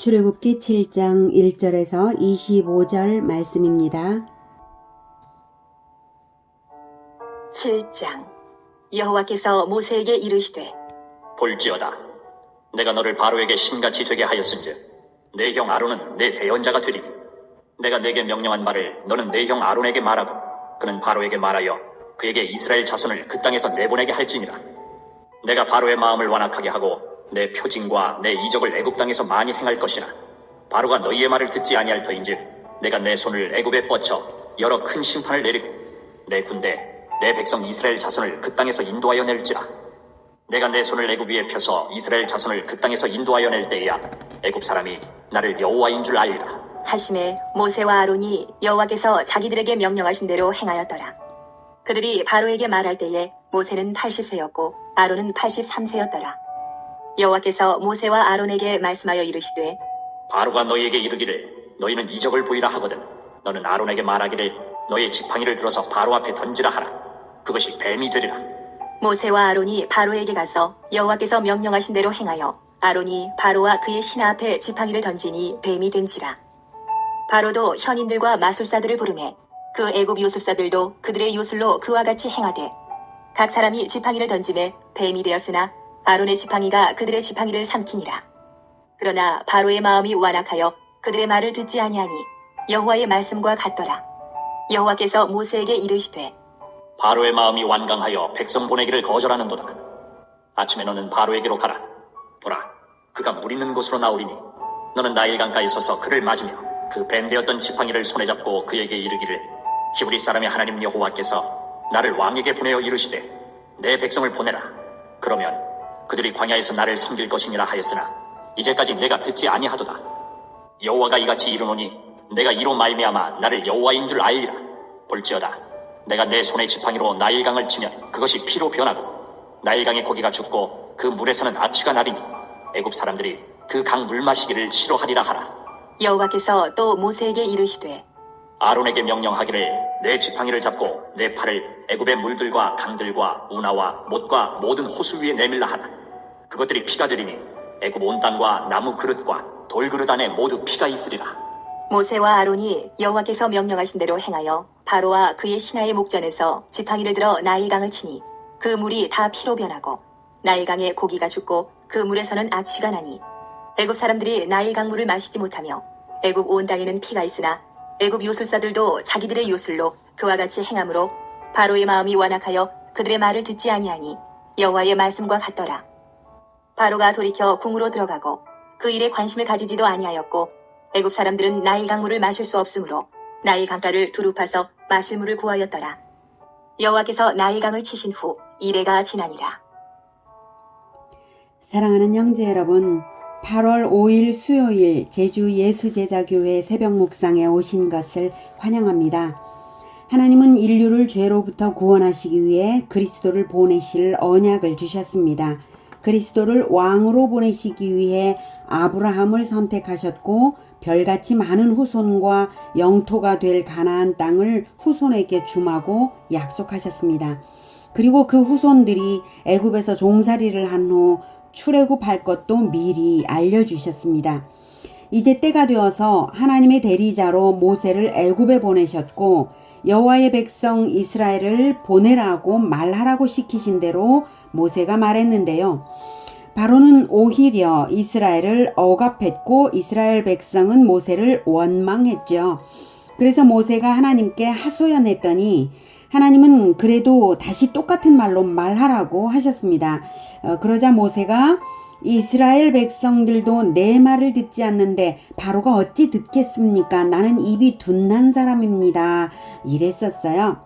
출애굽기 7장 1절에서 25절 말씀입니다. 7장 여호와께서 모세에게 이르시되 볼지어다 내가 너를 바로에게 신같이 되게 하였은즉 내 형 아론은 내 대언자가 되리니 내가 내게 명령한 말을 너는 내 형 아론에게 말하고 그는 바로에게 말하여 그에게 이스라엘 자손을 그 땅에서 내보내게 할지니라. 내가 바로의 마음을 완악하게 하고 내 표징과 내 이적을 애굽 땅에서 많이 행할 것이나 바로가 너희의 말을 듣지 아니할 터인즉 내가 내 손을 애굽에 뻗쳐 여러 큰 심판을 내리고 내 군대 내 백성 이스라엘 자손을 그 땅에서 인도하여 낼지라. 내가 내 손을 애굽 위에 펴서 이스라엘 자손을 그 땅에서 인도하여 낼 때에야 애굽 사람이 나를 여호와인 줄 알리라. 하심에 모세와 아론이 여호와께서 자기들에게 명령하신 대로 행하였더라. 그들이 바로에게 말할 때에 모세는 80세였고 아론은 83세였더라. 여호와께서 모세와 아론에게 말씀하여 이르시되 바로가 너희에게 이르기를 너희는 이적을 보이라 하거든 너는 아론에게 말하기를 너의 지팡이를 들어서 바로 앞에 던지라 하라. 그것이 뱀이 되리라. 모세와 아론이 바로에게 가서 여호와께서 명령하신 대로 행하여 아론이 바로와 그의 신하 앞에 지팡이를 던지니 뱀이 된지라. 바로도 현인들과 마술사들을 부르매 그 애굽 요술사들도 그들의 요술로 그와 같이 행하되 각 사람이 지팡이를 던짐에 뱀이 되었으나 아론의 지팡이가 그들의 지팡이를 삼키니라. 그러나 바로의 마음이 완악하여 그들의 말을 듣지 아니하니 여호와의 말씀과 같더라. 여호와께서 모세에게 이르시되 바로의 마음이 완강하여 백성 보내기를 거절하는도다. 아침에 너는 바로에게로 가라. 보라, 그가 물 있는 곳으로 나오리니 너는 나일강가에 서서 그를 맞으며 그 뱀 되었던 지팡이를 손에 잡고 그에게 이르기를 히브리 사람의 하나님 여호와께서 나를 왕에게 보내어 이르시되 내 백성을 보내라. 그러면 그들이 광야에서 나를 섬길 것이니라 하였으나 이제까지 내가 듣지 아니하도다. 여호와가 이같이 이르노니 내가 이로 말미암아 나를 여호와인 줄 알리라. 볼지어다 내가 내 손의 지팡이로 나일강을 치면 그것이 피로 변하고 나일강의 고기가 죽고 그 물에서는 악취가 나리니 애굽 사람들이 그 강 물 마시기를 싫어하리라 하라. 여호와께서 또 모세에게 이르시되 아론에게 명령하기를 내 지팡이를 잡고 내 팔을 애굽의 물들과 강들과 운하와 못과 모든 호수 위에 내밀라 하라. 그것들이 피가 되리니 애굽 온 땅과 나무 그릇과 돌 그릇 안에 모두 피가 있으리라. 모세와 아론이 여호와께서 명령하신 대로 행하여 바로와 그의 신하의 목전에서 지팡이를 들어 나일강을 치니 그 물이 다 피로 변하고 나일강의 고기가 죽고 그 물에서는 악취가 나니 애굽 사람들이 나일강 물을 마시지 못하며 애굽 온 땅에는 피가 있으나 애굽 요술사들도 자기들의 요술로 그와 같이 행함으로 바로의 마음이 완악하여 그들의 말을 듣지 아니하니 여호와의 말씀과 같더라. 바로가 돌이켜 궁으로 들어가고 그 일에 관심을 가지지도 아니하였고 애굽 사람들은 나일강 물을 마실 수 없으므로 나일 강가를 두루 파서 마실 물을 구하였더라. 여호와께서 나일강을 치신 후 이레가 지나니라. 사랑하는 형제 여러분, 8월 5일 수요일 제주 예수제자교회 새벽 묵상에 오신 것을 환영합니다. 하나님은 인류를 죄로부터 구원하시기 위해 그리스도를 보내실 언약을 주셨습니다. 그리스도를 왕으로 보내시기 위해 아브라함을 선택하셨고 별같이 많은 후손과 영토가 될 가나안 땅을 후손에게 주마고 약속하셨습니다. 그리고 그 후손들이 애굽에서 종살이를 한 후 출애굽할 것도 미리 알려주셨습니다. 이제 때가 되어서 하나님의 대리자로 모세를 애굽에 보내셨고 여호와의 백성 이스라엘을 보내라고 말하라고 시키신 대로 모세가 말했는데요. 바로는 오히려 이스라엘을 억압했고 이스라엘 백성은 모세를 원망했죠. 그래서 모세가 하나님께 하소연했더니 하나님은 그래도 다시 똑같은 말로 말하라고 하셨습니다. 그러자 모세가 이스라엘 백성들도 내 말을 듣지 않는데 바로가 어찌 듣겠습니까? 나는 입이 둔한 사람입니다. 이랬었어요.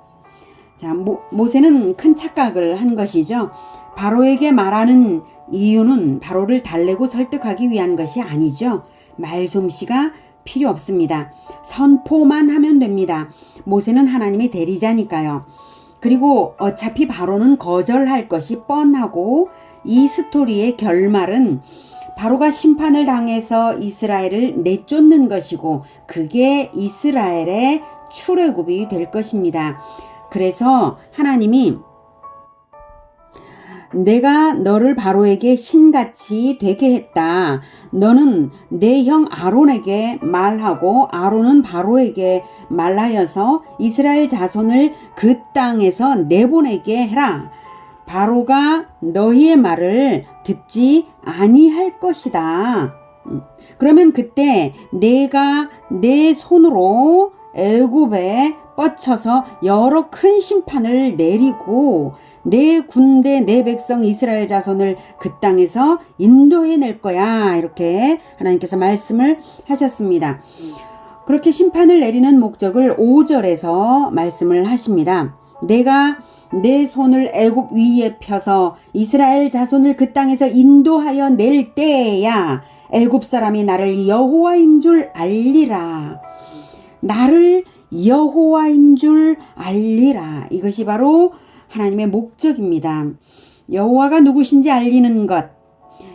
자, 모세는 큰 착각을 한 것이죠. 바로에게 말하는 이유는 바로를 달래고 설득하기 위한 것이 아니죠. 말솜씨가 필요 없습니다. 선포만 하면 됩니다. 모세는 하나님의 대리자니까요. 그리고 어차피 바로는 거절할 것이 뻔하고 이 스토리의 결말은 바로가 심판을 당해서 이스라엘을 내쫓는 것이고 그게 이스라엘의 출애굽이 될 것입니다. 그래서 하나님이 내가 너를 바로에게 신같이 되게 했다. 너는 내 형 아론에게 말하고 아론은 바로에게 말하여서 이스라엘 자손을 그 땅에서 내보내게 해라. 바로가 너희의 말을 듣지 아니할 것이다. 그러면 그때 내가 내 손으로 애굽에 뻗쳐서 여러 큰 심판을 내리고 내 군대 내 백성 이스라엘 자손을 그 땅에서 인도해낼 거야. 이렇게 하나님께서 말씀을 하셨습니다. 그렇게 심판을 내리는 목적을 5절에서 말씀을 하십니다. 내가 내 손을 애굽 위에 펴서 이스라엘 자손을 그 땅에서 인도하여 낼 때야 애굽 사람이 나를 여호와인 줄 알리라. 나를 여호와인 줄 알리라. 이것이 바로 하나님의 목적입니다. 여호와가 누구신지 알리는 것.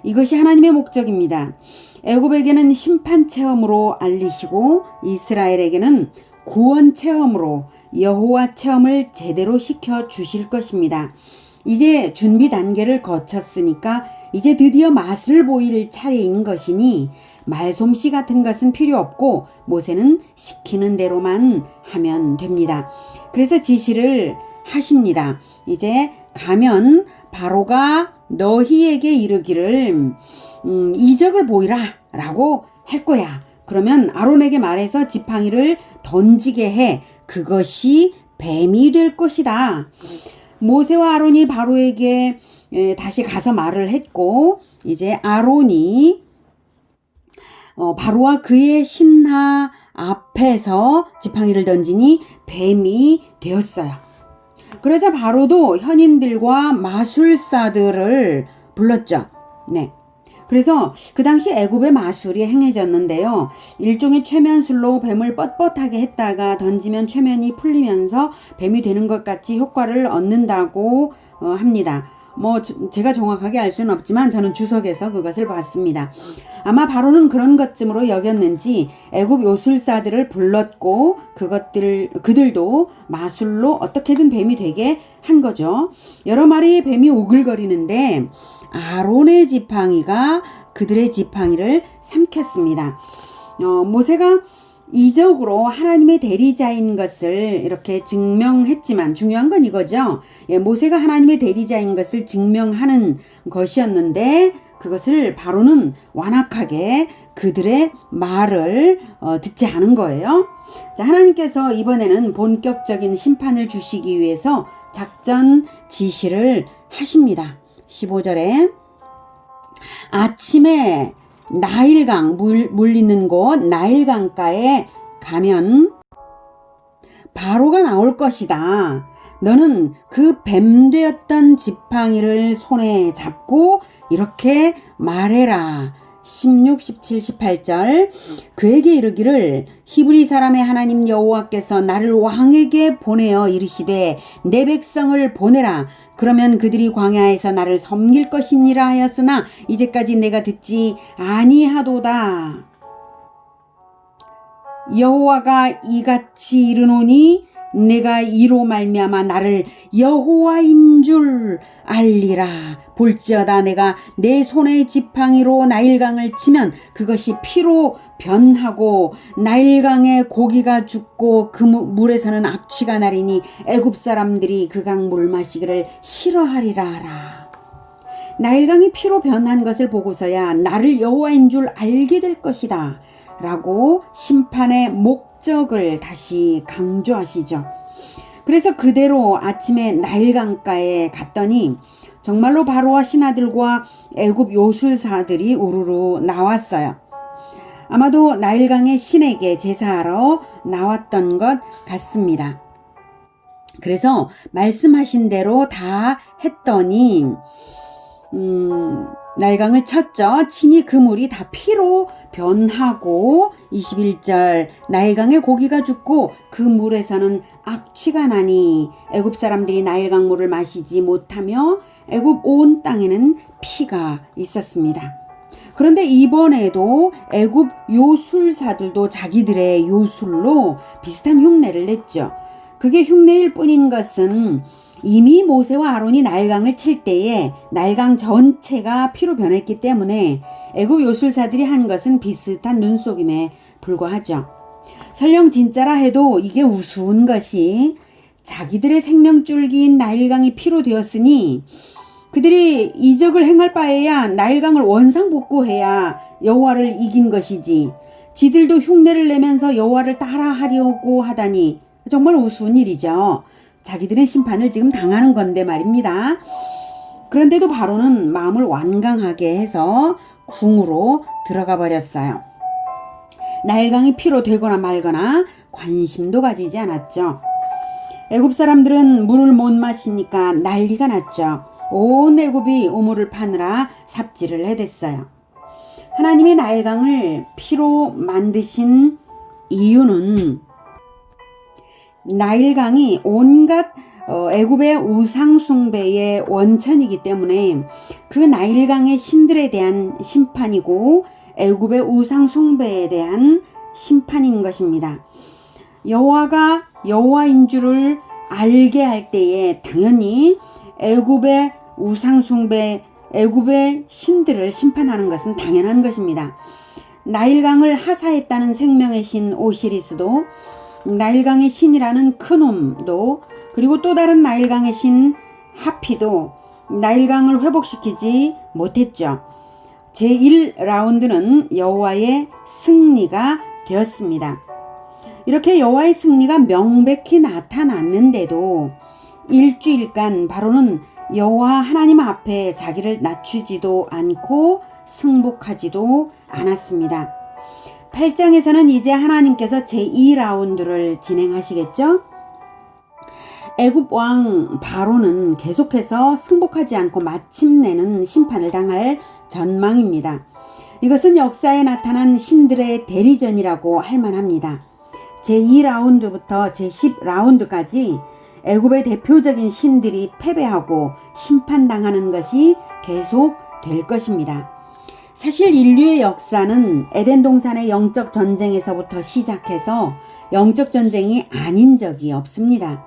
이것이 하나님의 목적입니다. 애굽에게는 심판 체험으로 알리시고 이스라엘에게는 구원 체험으로 여호와 체험을 제대로 시켜 주실 것입니다. 이제 준비 단계를 거쳤으니까 이제 드디어 맛을 보일 차례인 것이니 말솜씨 같은 것은 필요 없고 모세는 시키는 대로만 하면 됩니다. 그래서 지시를 하십니다. 이제 가면 바로가 너희에게 이르기를 이적을 보이라 라고 할 거야. 그러면 아론에게 말해서 지팡이를 던지게 해. 그것이 뱀이 될 것이다. 모세와 아론이 바로에게 다시 가서 말을 했고 이제 아론이 바로와 그의 신하 앞에서 지팡이를 던지니 뱀이 되었어요. 그러자 바로도 현인들과 마술사들을 불렀죠. 네. 그래서 그 당시 애굽의 마술이 행해졌는데요. 일종의 최면술로 뱀을 뻣뻣하게 했다가 던지면 최면이 풀리면서 뱀이 되는 것 같이 효과를 얻는다고 합니다. 제가 정확하게 알 수는 없지만 저는 주석에서 그것을 봤습니다. 아마 바로는 그런 것쯤으로 여겼는지 애굽 요술사들을 불렀고 그들도 마술로 어떻게든 뱀이 되게 한 거죠. 여러 마리의 뱀이 오글거리는데 아론의 지팡이가 그들의 지팡이를 삼켰습니다. 모세가 이적으로 하나님의 대리자인 것을 이렇게 증명했지만 중요한 건 이거죠. 모세가 하나님의 대리자인 것을 증명하는 것이었는데 그것을 바로는 완악하게 그들의 말을 듣지 않은 거예요. 자, 하나님께서 이번에는 본격적인 심판을 주시기 위해서 작전 지시를 하십니다. 15절에 아침에 나일강 물 있는 곳 나일강가에 가면 바로가 나올 것이다. 너는 그 뱀 되었던 지팡이를 손에 잡고 이렇게 말해라. 16, 17, 18절 그에게 이르기를 히브리 사람의 하나님 여호와께서 나를 왕에게 보내어 이르시되 내 백성을 보내라. 그러면 그들이 광야에서 나를 섬길 것이니라 하였으나 이제까지 내가 듣지 아니하도다. 여호와가 이같이 이르노니 내가 이로 말미암아 나를 여호와인 줄 알리라. 볼지어다 내가 내 손의 지팡이로 나일강을 치면 그것이 피로 변하고 나일강에 고기가 죽고 그 물에서는 악취가 나리니 애굽 사람들이 그 강 물 마시기를 싫어하리라 하라. 나일강이 피로 변한 것을 보고서야 나를 여호와인 줄 알게 될 것이다 라고 심판의 목적을 다시 강조하시죠. 그래서 그대로 아침에 나일강가에 갔더니 정말로 바로와 신하들과 애굽 요술사들이 우르르 나왔어요. 아마도 나일강의 신에게 제사하러 나왔던 것 같습니다. 그래서 말씀하신 대로 다 했더니 나일강을 쳤죠. 치니 그 물이 다 피로 변하고 21절 나일강에 고기가 죽고 그 물에서는 악취가 나니 애굽 사람들이 나일강 물을 마시지 못하며 애굽 온 땅에는 피가 있었습니다. 그런데 이번에도 애굽 요술사들도 자기들의 요술로 비슷한 흉내를 냈죠. 그게 흉내일 뿐인 것은 이미 모세와 아론이 나일강을 칠 때에 나일강 전체가 피로 변했기 때문에 애굽 요술사들이 한 것은 비슷한 눈속임에 불과하죠. 설령 진짜라 해도 이게 우스운 것이 자기들의 생명줄기인 나일강이 피로 되었으니 그들이 이적을 행할 바에야 나일강을 원상복구해야 여호와를 이긴 것이지, 지들도 흉내를 내면서 여호와를 따라하려고 하다니 정말 우스운 일이죠. 자기들의 심판을 지금 당하는 건데 말입니다. 그런데도 바로는 마음을 완강하게 해서 궁으로 들어가 버렸어요. 나일강이 피로 되거나 말거나 관심도 가지지 않았죠. 애굽 사람들은 물을 못 마시니까 난리가 났죠. 온 애굽이 우물을 파느라 삽질을 해댔어요. 하나님이 나일강을 피로 만드신 이유는 나일강이 온갖 애굽의 우상 숭배의 원천이기 때문에 그 나일강의 신들에 대한 심판이고 애굽의 우상 숭배에 대한 심판인 것입니다. 여호와가 여호와인 줄을 알게 할 때에 당연히 애굽의 우상 숭배, 애굽의 신들을 심판하는 것은 당연한 것입니다. 나일강을 하사했다는 생명의 신 오시리스도, 나일강의 신이라는 크놈도, 그리고 또 다른 나일강의 신 하피도 나일강을 회복시키지 못했죠. 제1라운드는 여호와의 승리가 되었습니다. 이렇게 여호와의 승리가 명백히 나타났는데도 일주일간 바로는 여호와 하나님 앞에 자기를 낮추지도 않고 승복하지도 않았습니다. 8장에서는 이제 하나님께서 제2라운드를 진행하시겠죠? 애굽 왕 바로는 계속해서 승복하지 않고 마침내는 심판을 당할 전망입니다. 이것은 역사에 나타난 신들의 대리전이라고 할 만합니다. 제2라운드부터 제10라운드까지 애굽의 대표적인 신들이 패배하고 심판당하는 것이 계속 될 것입니다. 사실 인류의 역사는 에덴 동산의 영적 전쟁에서부터 시작해서 영적 전쟁이 아닌 적이 없습니다.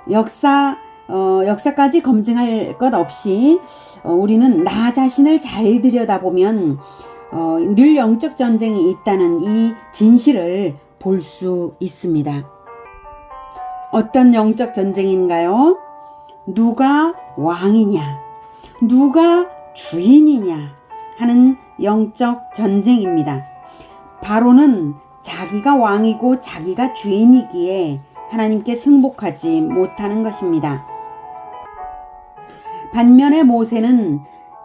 역사까지 검증할 것 없이 우리는 나 자신을 잘 들여다보면 늘 영적 전쟁이 있다는 이 진실을 볼 수 있습니다. 어떤 영적 전쟁인가요? 누가 왕이냐, 누가 주인이냐 하는 영적 전쟁입니다. 바로는 자기가 왕이고 자기가 주인이기에 하나님께 승복하지 못하는 것입니다. 반면에 모세는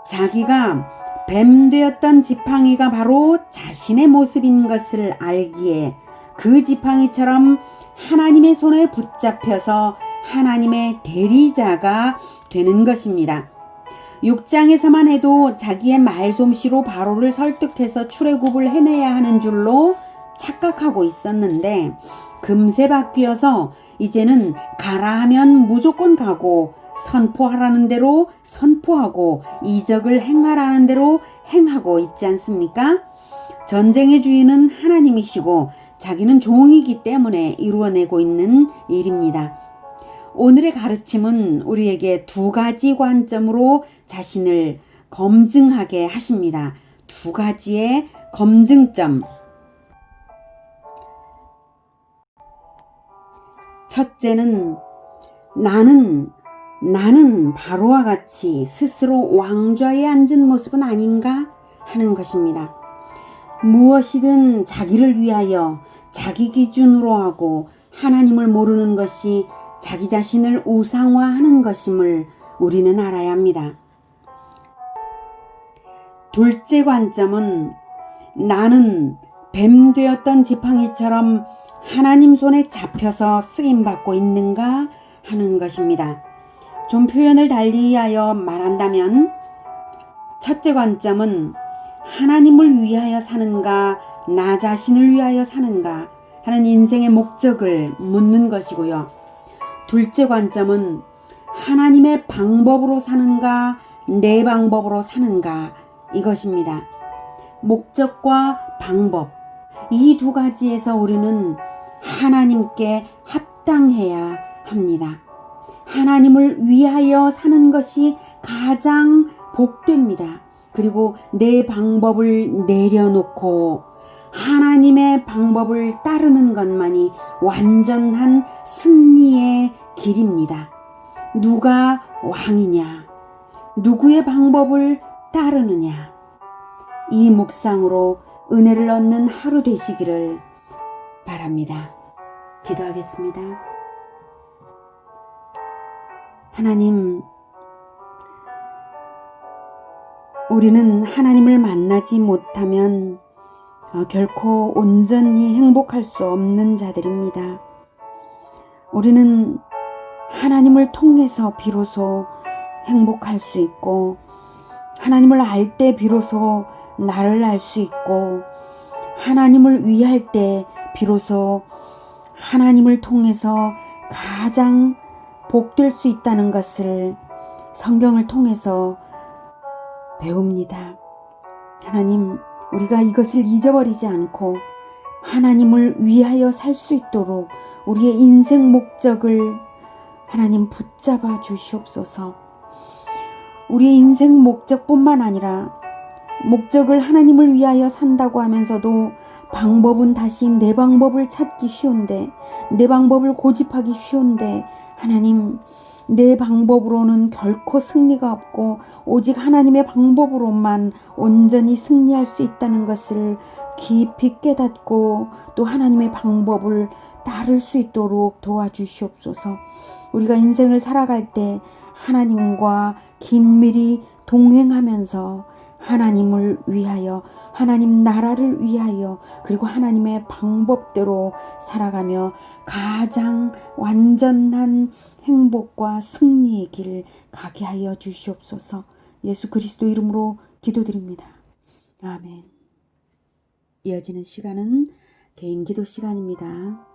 자기가 뱀 되었던 지팡이가 바로 자신의 모습인 것을 알기에 그 지팡이처럼 하나님의 손에 붙잡혀서 하나님의 대리자가 되는 것입니다. 6장에서만 해도 자기의 말솜씨로 바로를 설득해서 출애굽을 해내야 하는 줄로 착각하고 있었는데 금세 바뀌어서 이제는 가라 하면 무조건 가고 선포하라는 대로 선포하고 이적을 행하라는 대로 행하고 있지 않습니까? 전쟁의 주인은 하나님이시고 자기는 종이기 때문에 이루어내고 있는 일입니다. 오늘의 가르침은 우리에게 두 가지 관점으로 자신을 검증하게 하십니다. 두 가지의 검증점. 첫째는 나는 바로와 같이 스스로 왕좌에 앉은 모습은 아닌가 하는 것입니다. 무엇이든 자기를 위하여 자기 기준으로 하고 하나님을 모르는 것이 자기 자신을 우상화하는 것임을 우리는 알아야 합니다. 둘째 관점은 나는 뱀 되었던 지팡이처럼 하나님 손에 잡혀서 쓰임받고 있는가 하는 것입니다. 좀 표현을 달리하여 말한다면 첫째 관점은 하나님을 위하여 사는가 나 자신을 위하여 사는가 하는 인생의 목적을 묻는 것이고요. 둘째 관점은 하나님의 방법으로 사는가 내 방법으로 사는가 이것입니다. 목적과 방법 이 두 가지에서 우리는 하나님께 합당해야 합니다. 하나님을 위하여 사는 것이 가장 복됩니다. 그리고 내 방법을 내려놓고 하나님의 방법을 따르는 것만이 완전한 승리의 길입니다. 누가 왕이냐? 누구의 방법을 따르느냐? 이 묵상으로 은혜를 얻는 하루 되시기를 바랍니다. 기도하겠습니다. 하나님, 우리는 하나님을 만나지 못하면 결코 온전히 행복할 수 없는 자들입니다. 우리는 하나님을 통해서 비로소 행복할 수 있고, 하나님을 알 때 비로소 나를 알 수 있고, 하나님을 위할 때 비로소 하나님을 통해서 가장 복될 수 있다는 것을 성경을 통해서 배웁니다. 하나님, 우리가 이것을 잊어버리지 않고 하나님을 위하여 살 수 있도록 우리의 인생 목적을 하나님 붙잡아 주시옵소서. 우리의 인생 목적뿐만 아니라 목적을 하나님을 위하여 산다고 하면서도 방법은 다시 내 방법을 찾기 쉬운데, 내 방법을 고집하기 쉬운데, 하나님, 내 방법으로는 결코 승리가 없고 오직 하나님의 방법으로만 온전히 승리할 수 있다는 것을 깊이 깨닫고 또 하나님의 방법을 따를 수 있도록 도와주시옵소서. 우리가 인생을 살아갈 때 하나님과 긴밀히 동행하면서 하나님을 위하여, 하나님 나라를 위하여, 그리고 하나님의 방법대로 살아가며 가장 완전한 행복과 승리의 길을 가게 하여 주시옵소서. 예수 그리스도 이름으로 기도드립니다. 아멘. 이어지는 시간은 개인 기도 시간입니다.